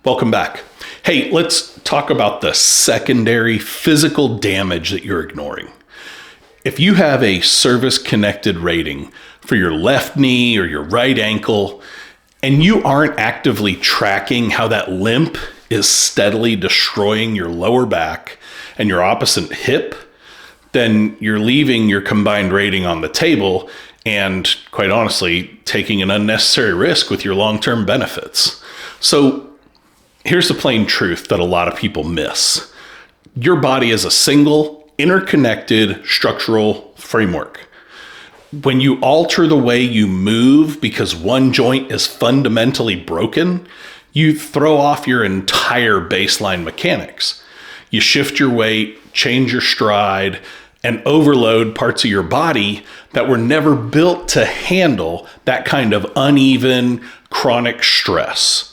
Welcome back. Hey, let's talk about the secondary physical damage that you're ignoring. If you have a service-connected rating for your left knee or your right ankle, and you aren't actively tracking how that limp is steadily destroying your lower back and your opposite hip, then you're leaving your combined rating on the table and, quite honestly, taking an unnecessary risk with your long-term benefits. So here's the plain truth that a lot of people miss. Your body is a single, interconnected structural framework. When you alter the way you move because one joint is fundamentally broken, you throw off your entire baseline mechanics. You shift your weight, change your stride, and overload parts of your body that were never built to handle that kind of uneven, chronic stress.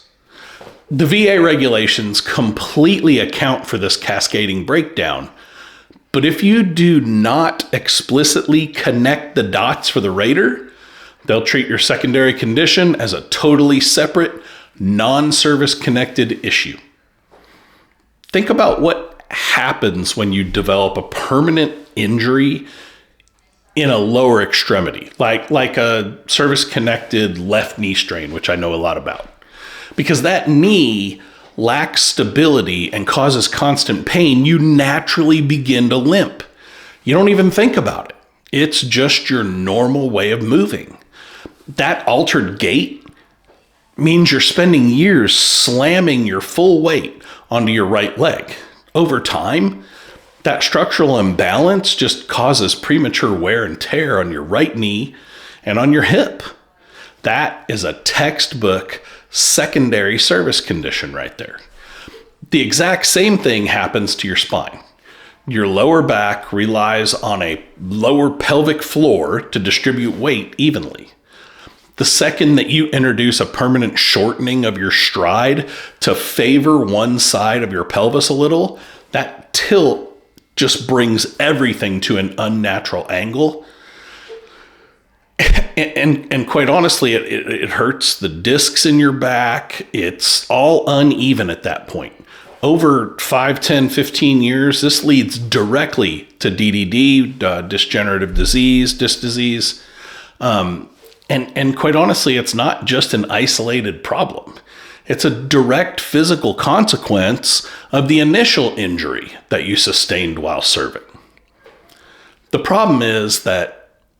The VA regulations completely account for this cascading breakdown, but if you do not explicitly connect the dots for the rater, they'll treat your secondary condition as a totally separate, non-service connected issue. Think about what happens when you develop a permanent injury in a lower extremity, like a service-connected left knee strain, which I know a lot about. Because that knee lacks stability and causes constant pain, you naturally begin to limp. You don't even think about it. It's just your normal way of moving. That altered gait means you're spending years slamming your full weight onto your right leg. Over time, that structural imbalance just causes premature wear and tear on your right knee and on your hip. That is a textbook secondary service condition right there. The exact same thing happens to your spine. Your lower back relies on a lower pelvic floor to distribute weight evenly. The second that you introduce a permanent shortening of your stride to favor one side of your pelvis a little, that tilt just brings everything to an unnatural angle. And quite honestly, it hurts the discs in your back. It's all uneven at that point. Over 5, 10, 15 years, this leads directly to DDD, degenerative disease, disc disease. And quite honestly, it's not just an isolated problem. It's a direct physical consequence of the initial injury that you sustained while serving. The problem is that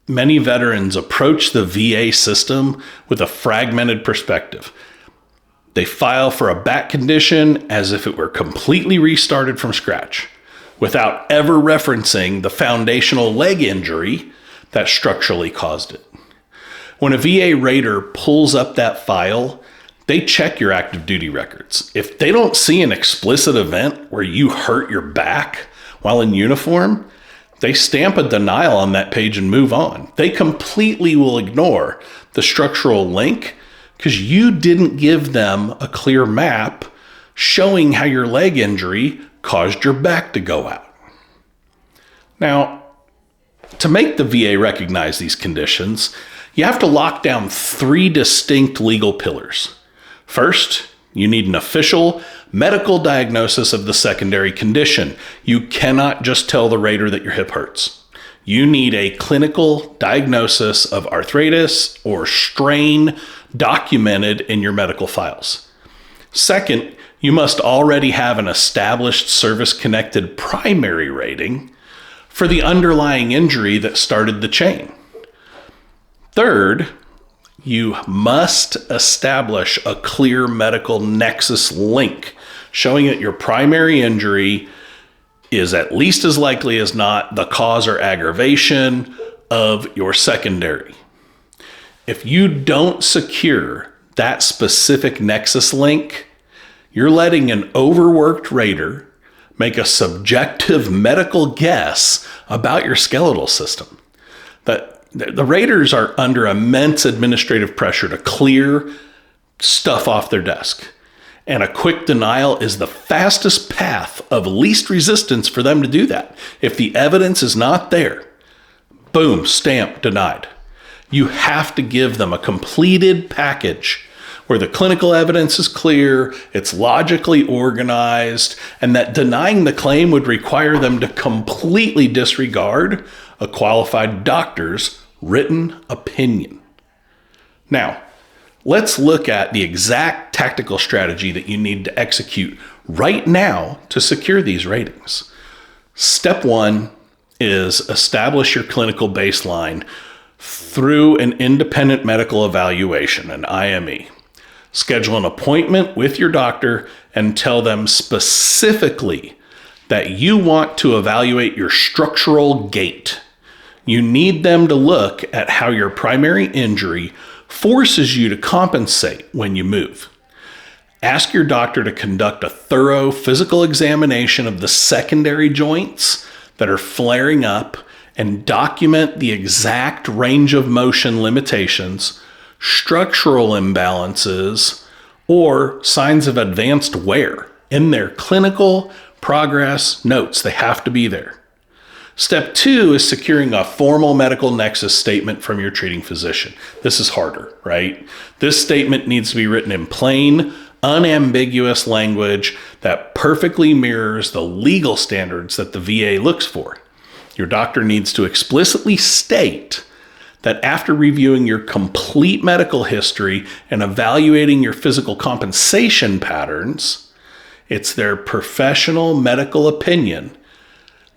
many veterans approach the VA system with a fragmented perspective. They file for a back condition as if it were completely restarted from scratch, without ever referencing the foundational leg injury that structurally caused it. When a VA rater pulls up that file, they check your active duty records. If they don't see an explicit event where you hurt your back while in uniform, they stamp a denial on that page and move on. They completely will ignore the structural link because you didn't give them a clear map showing how your leg injury caused your back to go out. Now, to make the VA recognize these conditions, you have to lock down 3 distinct legal pillars. First, you need an official medical diagnosis of the secondary condition. You cannot just tell the rater that your hip hurts. You need a clinical diagnosis of arthritis or strain documented in your medical files. Second, you must already have an established service-connected primary rating for the underlying injury that started the chain. Third, you must establish a clear medical nexus link showing that your primary injury is at least as likely as not the cause or aggravation of your secondary. If you don't secure that specific nexus link, you're letting an overworked rater make a subjective medical guess about your skeletal system. The raters are under immense administrative pressure to clear stuff off their desk. And a quick denial is the fastest path of least resistance for them to do that. If the evidence is not there, boom, stamp, denied. You have to give them a completed package where the clinical evidence is clear, it's logically organized, and that denying the claim would require them to completely disregard a qualified doctor's written opinion. Now, let's look at the exact tactical strategy that you need to execute right now to secure these ratings. Step one is establish your clinical baseline through an independent medical evaluation, an IME. Schedule an appointment with your doctor and tell them specifically that you want to evaluate your structural gait. You need them to look at how your primary injury forces you to compensate when you move. Ask your doctor to conduct a thorough physical examination of the secondary joints that are flaring up and document the exact range of motion limitations, structural imbalances, or signs of advanced wear in their clinical progress notes. They have to be there. Step two is securing a formal medical nexus statement from your treating physician. This is harder, right? This statement needs to be written in plain, unambiguous language that perfectly mirrors the legal standards that the VA looks for. Your doctor needs to explicitly state that after reviewing your complete medical history and evaluating your physical compensation patterns, it's their professional medical opinion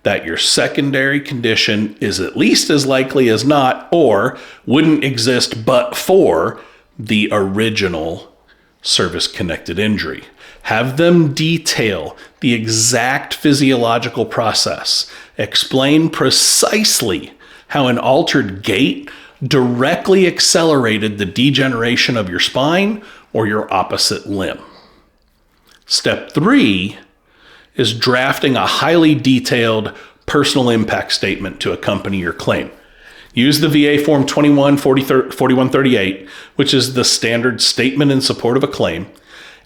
that your secondary condition is at least as likely as not, or wouldn't exist but for the original service-connected injury. Have them detail the exact physiological process. Explain precisely how an altered gait directly accelerated the degeneration of your spine or your opposite limb. Step three is drafting a highly detailed personal impact statement to accompany your claim. Use the VA Form 4138, which is the standard statement in support of a claim,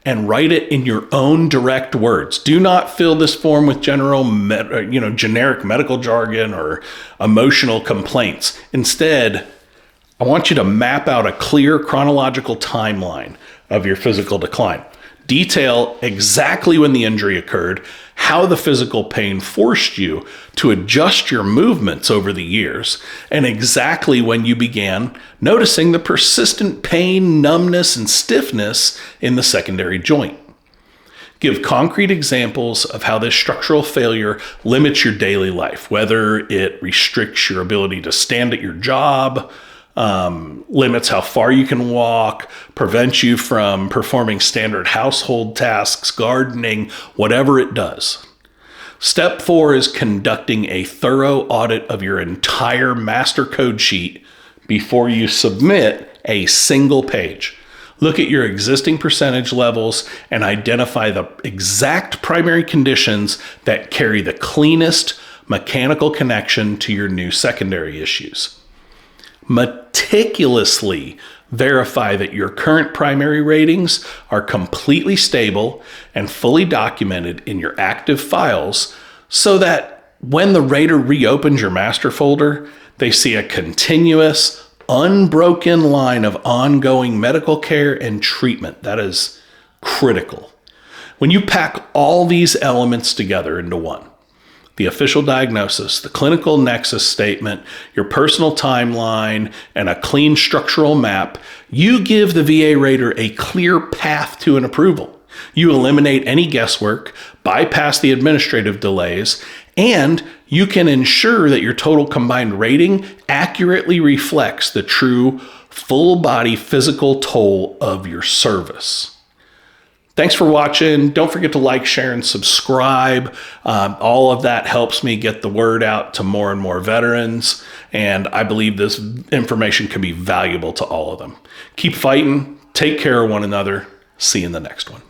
and write it in your own direct words. Do not fill this form with generic medical jargon or emotional complaints. Instead, I want you to map out a clear chronological timeline of your physical decline. Detail exactly when the injury occurred, how the physical pain forced you to adjust your movements over the years, and exactly when you began noticing the persistent pain, numbness, and stiffness in the secondary joint. Give concrete examples of how this structural failure limits your daily life, whether it restricts your ability to stand at your job, limits how far you can walk, prevents you from performing standard household tasks, gardening, whatever it does. Step four is conducting a thorough audit of your entire master code sheet before you submit a single page. Look at your existing percentage levels and identify the exact primary conditions that carry the cleanest mechanical connection to your new secondary issues. Meticulously verify that your current primary ratings are completely stable and fully documented in your active files so that when the rater reopens your master folder, they see a continuous, unbroken line of ongoing medical care and treatment. That is critical. When you pack all these elements together into one, the official diagnosis, the clinical nexus statement, your personal timeline, and a clean structural map, you give the VA rater a clear path to an approval. You eliminate any guesswork, bypass the administrative delays, and you can ensure that your total combined rating accurately reflects the true full body physical toll of your service. Thanks for watching. Don't forget to like, share, and subscribe. All of that helps me get the word out to more and more veterans, and I believe this information can be valuable to all of them. Keep fighting. Take care of one another. See you in the next one.